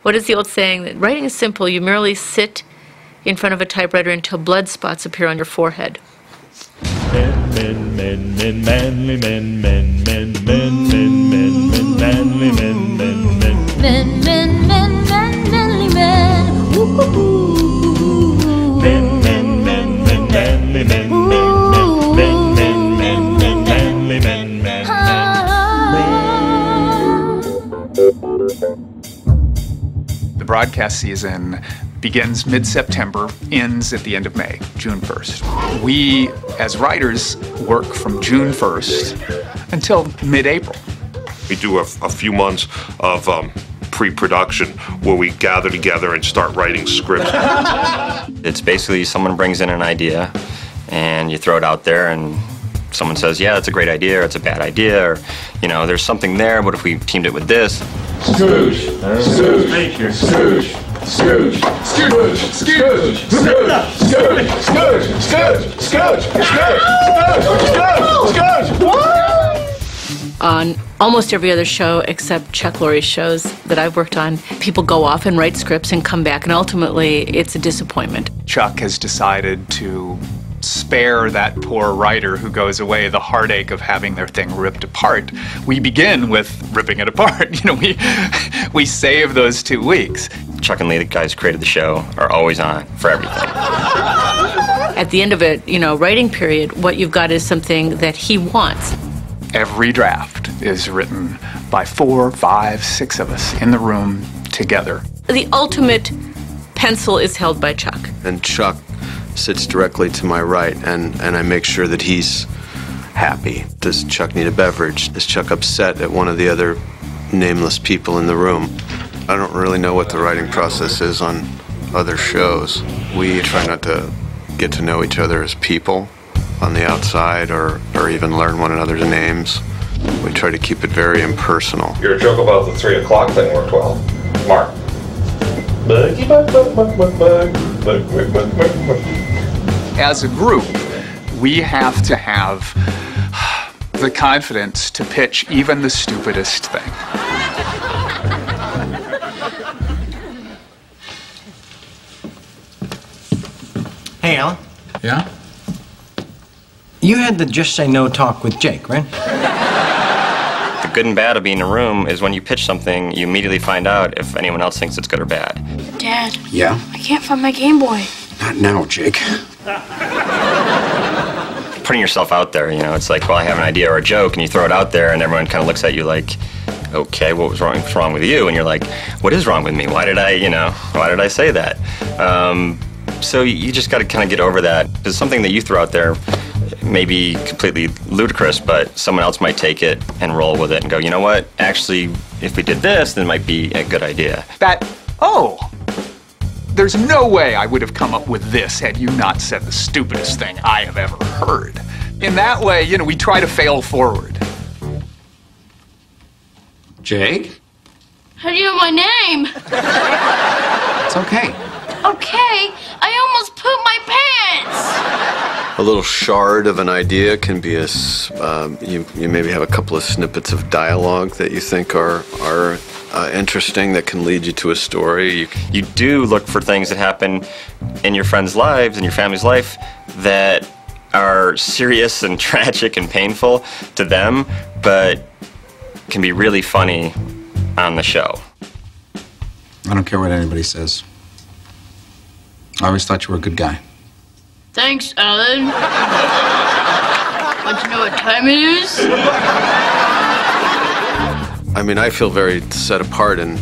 What is the old saying that writing is simple? You merely sit in front of a typewriter until blood spots appear on your forehead. Men, manly men, manly men. Woo-hoo-hoo. Manly men. The broadcast season begins mid-September, ends at the end of May, June 1st. We, as writers, work from June 1st until mid-April. We do a few months of pre-production where we gather together and start writing scripts. It's basically someone brings in an idea and you throw it out there and someone says, yeah, that's a great idea, or it's a bad idea, or, you know, there's something there, what if we teamed it with this? Scooge, Scooge, Scooge, Scooge, Scooge, Scooge, Scooge, Scooge, Scooge. On almost every other show except Chuck Lorre's shows that I've worked on, people go off and write scripts and come back, and ultimately it's a disappointment. Chuck has decided to spare that poor writer who goes away the heartache of having their thing ripped apart. We begin with ripping it apart. You know, we save those 2 weeks. Chuck and Lee, the guys who created the show, are always on for everything. At the end of it, you know, writing period, what you've got is something that he wants. Every draft is written by 4, 5, 6 of us in the room together. The ultimate pencil is held by Chuck. And Chuck sits directly to my right, and I make sure that he's happy. Does Chuck need a beverage? Is Chuck upset at one of the other nameless people in the room? I don't really know what the writing process is on other shows. We try not to get to know each other as people on the outside or even learn one another's names. We try to keep it very impersonal. Your joke about the 3 o'clock thing worked well. Mark. As a group, we have to have the confidence to pitch even the stupidest thing. Hey, Alan. Yeah? You had the Just Say No talk with Jake, right? The good and bad of being in a room is when you pitch something, you immediately find out if anyone else thinks it's good or bad. Dad. Yeah? I can't find my Game Boy. Not now, Jake. Putting yourself out there, you know, it's like, well, I have an idea or a joke, and you throw it out there, and everyone kind of looks at you like, okay, what's wrong with you? And you're like, what is wrong with me? Why did I say that? So you just got to kind of get over that. It's something that you throw out there may be completely ludicrous, but someone else might take it and roll with it and go, you know what? Actually, if we did this, then it might be a good idea. There's no way I would have come up with this had you not said the stupidest thing I have ever heard. In that way, you know, we try to fail forward. Jake? How do you know my name? It's okay. Okay, I almost pooped my pants! A little shard of an idea can be you maybe have a couple of snippets of dialogue that you think are interesting that can lead you to a story. You do look for things that happen in your friends' lives, in your family's life, that are serious and tragic and painful to them, but can be really funny on the show. I don't care what anybody says. I always thought you were a good guy. Thanks, Alan. Want to know what time it is? I mean, I feel very set apart in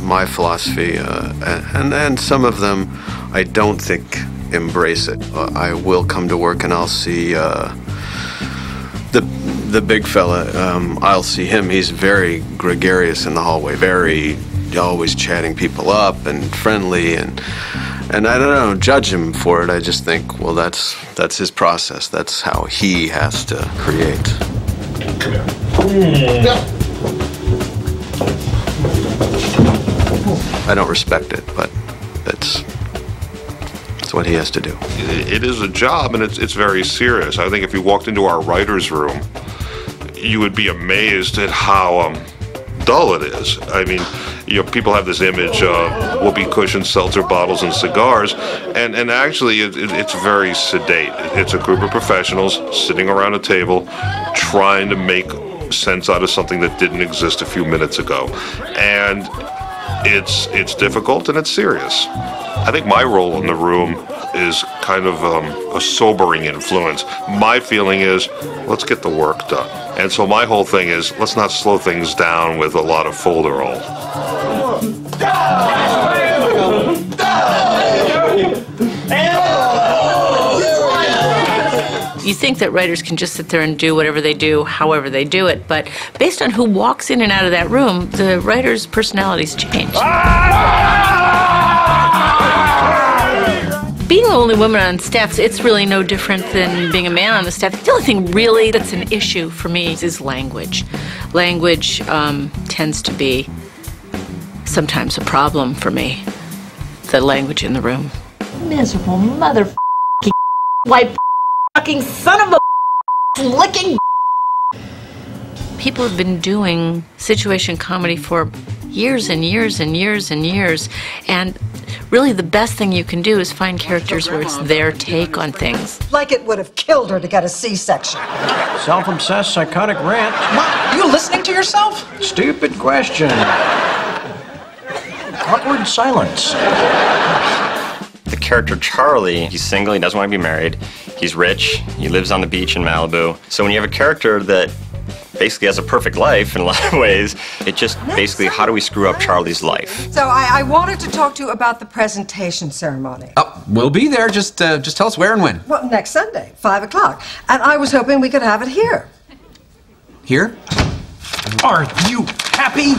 my philosophy, and some of them I don't think embrace it. I will come to work and I'll see the big fella. I'll see him. He's very gregarious in the hallway, very always chatting people up and friendly, and I don't know, judge him for it. I just think, well, that's his process. That's how he has to create. Come here. Yeah. I don't respect it, but it's what he has to do. It is a job, and it's very serious. I think if you walked into our writer's room, you would be amazed at how dull it is. I mean, people have this image of whoopee cushions, seltzer bottles, and cigars, and actually it's very sedate. It's a group of professionals sitting around a table trying to make sense out of something that didn't exist a few minutes ago. And it's difficult and it's serious. I think my role in the room is kind of a sobering influence. My feeling is, let's get the work done. And so my whole thing is, let's not slow things down with a lot of folderol. You think that writers can just sit there and do whatever they do, however they do it, but based on who walks in and out of that room, the writers' personalities change. Being the only woman on staff, it's really no different than being a man on the staff. The only thing really that's an issue for me is language. Language tends to be sometimes a problem for me, the language in the room. Miserable mother white fucking son of a licking. People have been doing situation comedy for years and years and years and years, and really the best thing you can do is find characters where it's their take on things. Like it would have killed her to get a C-section. Self-obsessed psychotic rant. What? You listening to yourself? Stupid question. Awkward silence. The character Charlie, he's single, he doesn't want to be married, he's rich, he lives on the beach in Malibu. So when you have a character that basically has a perfect life in a lot of ways, it just basically, how do we screw up Charlie's life? So I wanted to talk to you about the presentation ceremony. Oh, we'll be there. Just tell us where and when. Well, next Sunday, 5 o'clock. And I was hoping we could have it here. Here? Are you happy?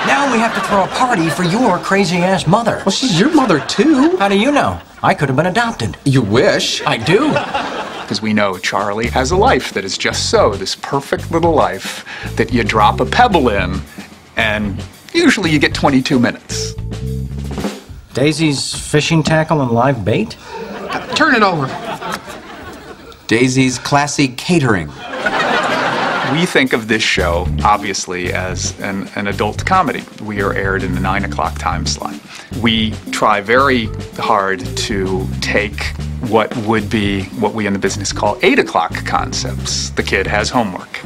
Now we have to throw a party for your crazy-ass mother. Well, she's your mother, too. How do you know? I could have been adopted. You wish. I do. Because we know Charlie has a life that is just so, this perfect little life that you drop a pebble in, and usually you get 22 minutes. Daisy's fishing tackle and live bait? Turn it over. Daisy's classy catering. We think of this show, obviously, as an adult comedy. We are aired in the 9 o'clock time slot. We try very hard to take what would be what we in the business call 8 o'clock concepts. The kid has homework.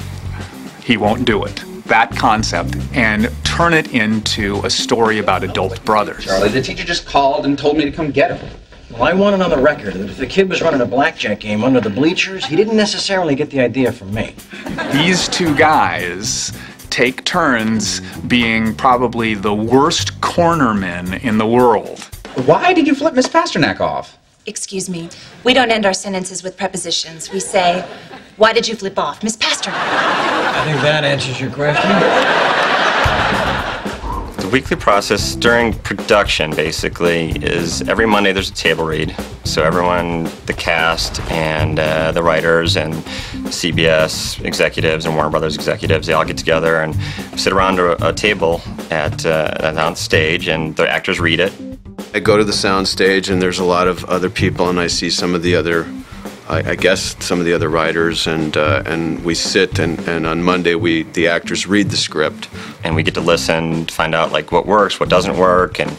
He won't do it. That concept, and turn it into a story about adult brothers. Charlie, the teacher just called and told me to come get him. Well, I want it on the record that if the kid was running a blackjack game under the bleachers, he didn't necessarily get the idea from me. These two guys take turns being probably the worst cornermen in the world. Why did you flip Miss Pasternak off? Excuse me, we don't end our sentences with prepositions. We say, why did you flip off Miss Pasternak? I think that answers your question. The weekly process during production, basically, is every Monday there's a table read. So everyone, the cast and the writers and CBS executives and Warner Brothers executives, they all get together and sit around a table on stage, and the actors read it. I go to the sound stage and there's a lot of other people, and I see some of the other, I guess some of the other writers, and we sit and on Monday the actors read the script. And we get to listen, to find out like what works, what doesn't work, and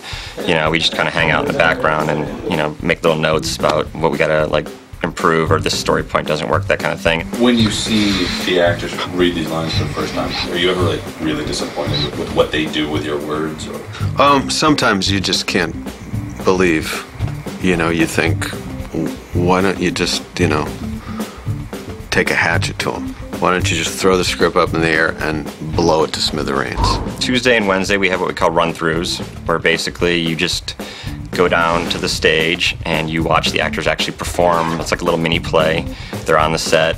we just kind of hang out in the background and make little notes about what we gotta like improve, or this story point doesn't work, that kind of thing. When you see the actors read these lines for the first time, are you ever like really disappointed with what they do with your words? Or? Sometimes you just can't believe, you think, why don't you just, take a hatchet to them? Why don't you just throw the script up in the air and blow it to smithereens? Tuesday and Wednesday we have what we call run-throughs, where basically you just go down to the stage and you watch the actors actually perform. It's like a little mini play. They're on the set.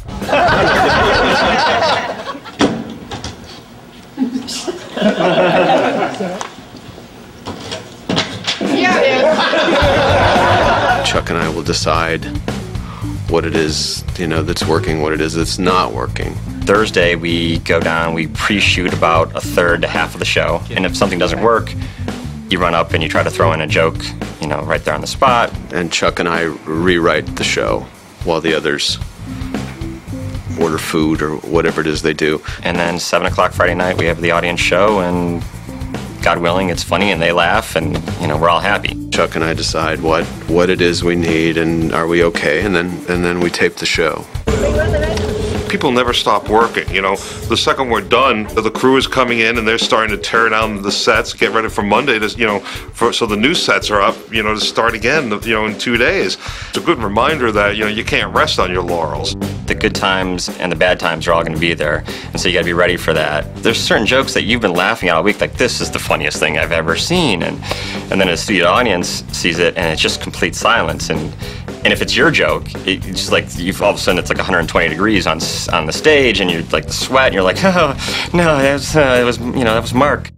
Chuck and I will decide what it is, that's working, what it is that's not working. Thursday, we go down, we pre-shoot about a third to half of the show. And if something doesn't work, you run up and you try to throw in a joke, right there on the spot. And Chuck and I rewrite the show while the others order food or whatever it is they do. And then 7 o'clock Friday night, we have the audience show, and God willing, it's funny and they laugh, and we're all happy. Chuck and I decide what it is we need and are we okay, and then we tape the show. People never stop working, The second we're done, the crew is coming in and they're starting to tear down the sets, get ready for Monday to, so the new sets are up, to start again, in 2 days. It's a good reminder that, you can't rest on your laurels. The good times and the bad times are all going to be there, and so you got to be ready for that. There's certain jokes that you've been laughing at all week, like this is the funniest thing I've ever seen, and then a studio audience sees it and it's just complete silence. And if it's your joke, it's like all of a sudden it's like 120 degrees on the stage, and you're like the sweat, and you're like, oh no, that was Mark.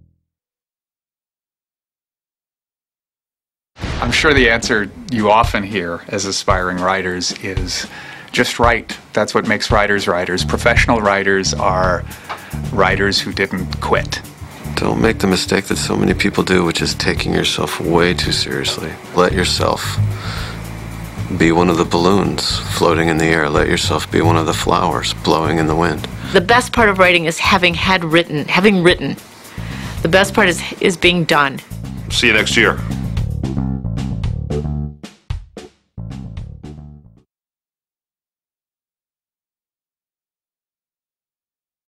I'm sure the answer you often hear as aspiring writers is just write. That's what makes writers writers. Professional writers are writers who didn't quit. Don't make the mistake that so many people do, which is taking yourself way too seriously. Let yourself be one of the balloons floating in the air. Let yourself be one of the flowers blowing in the wind. The best part of writing is having written. The best part is being done. See you next year.